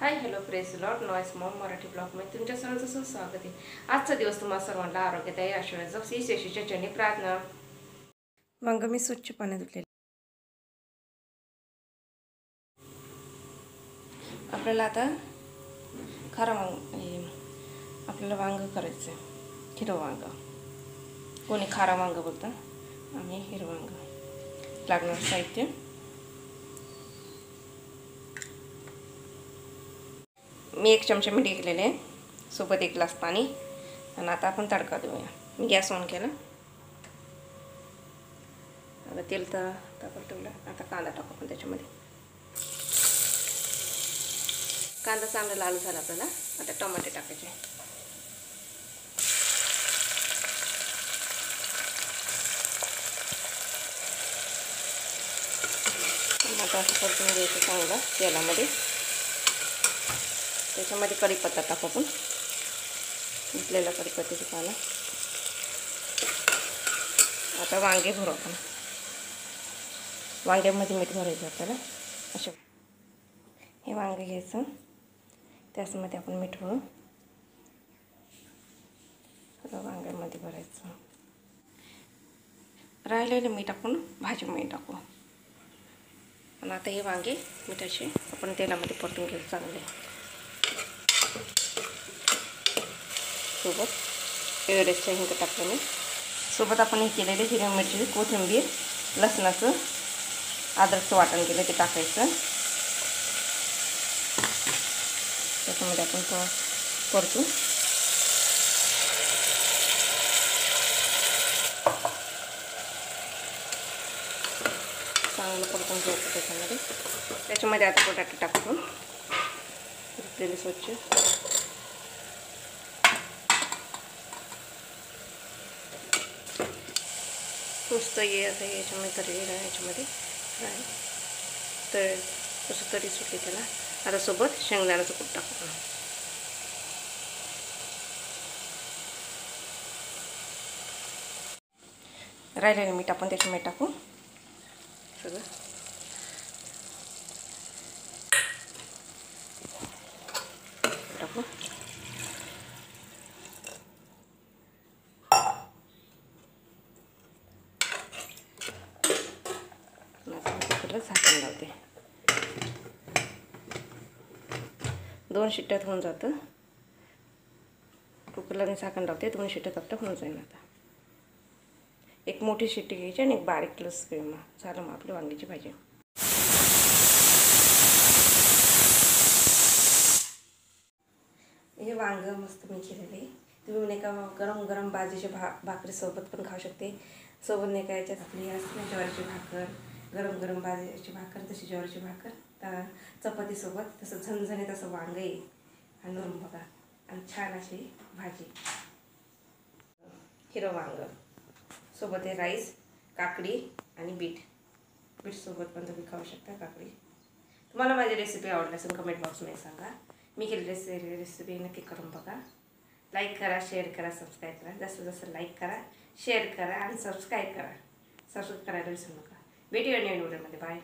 Hi hello press lot noise Maugham Marathi ब्लॉगमध्ये तुमच्या सर्वांचं स्वागत आहे। आजचा दिवस तुम्हाला सर्वांना आरोग्यदायी आशीर्वाद जप श्री शेषीच्या चरणी प्रार्थना। वांग मी स्वच्छ पाण्यात धुतले। आपल्याला आता खारं वांग आपल्याला वांग करायचं आहे, हिरवं वांग, कोणी खारं वांग बोलतं आणि हिरवं वांग। लागणारं साहित्य मी 1 चमचा मीठ घेतलेले आहे, सोबत 1 ग्लास पाणी। आणि आता आपण तडका देऊया। मी गॅस ऑन केला, आता तेल तापत ठेवलं। आता कांदा टाकू आपण त्याच्यामध्ये। कांदा चांगला लाल झाला आपल्याला, आता टमाटे टाकायचे। आता असं परतून घ्यायचं चांगलं तेलामध्ये। त्याच्यामध्ये कढीपत्ता टाकू आपण, घेतलेला कढीपत्त्याची पानं। आता वांगे भरू आपण। वांग्यामध्ये मीठ भरायचं आपल्याला। असे हे वांगे घ्यायचं, त्याच्यामध्ये आपण मीठ भरू, वांग्यामध्ये भरायचं। राहिलेलं मीठ आपण भाजीमध्ये टाकू। आणि आता हे वांगे मिठाचे आपण तेलामध्ये परतून घेऊ चांगले। सोबत एवढेच हिंग टाकलं मी। सोबत आपण हे केलेले हिरवी मिरची, कोथिंबीर, लसणाचं, अद्रकचं वाटण केलं ते टाकायचं। त्याच्यामध्ये आपण परतू चांगलं परतून घ्यायचं। त्याच्यामध्ये आता बटाटे टाकतो, धुतलेले स्वच्छ। नुसतं ये आता याच्यामध्ये तरी याच्यामध्ये तर कसं तरी सुटली त्याला। आता सोबत शेंगदाण्याचं कूट टाकू। राहिलेलं मीठ आपण त्याच्यामध्ये टाकू सगळं। टाकू कुकरला झाकण लावते। 2 शिट्ट्यात होऊन जातं। कुकरला मी झाकण लावते, 2 शिट्ट्यात आपलं होऊन जाईल। आता एक मोठी शिट्टी घ्यायची आणि एक बारीक प्लस फ्लेम झालं मग आपली वांग्याची भाजी। हे वांग मस्त मी केलेले, तुम्ही नाही का गरम गरम बाजरीच्या भाकरीसोबत पण खाऊ शकते। सोबत नाही का याच्यात आपली असते ज्वारीची भाकर, गरम गरम बाजरीची भाकर, तशी ज्वारीची भाकर, तर चपातीसोबत तसं झणझणीत असं वांग आहे आणि नरम बघा आणि छान अशी भाजी। हिरवं वांग सोबत हे राईस, काकडी आणि बीट सोबत पण तुम्ही खाऊ शकता काकडी। तुम्हाला माझी रेसिपी आवडली असेल कमेंट बॉक्समध्ये सांगा। मी केलेली रेसिपी नक्की करून बघा। लाईक करा, शेअर करा, सबस्क्राईब करा। जास्तीत जास्त लाईक करा, शेअर करा आणि सबस्क्राईब करा। सबस्क्राईब करायला विसरू नका। भेटूया नवीन व्हिडिओमध्ये। बाय।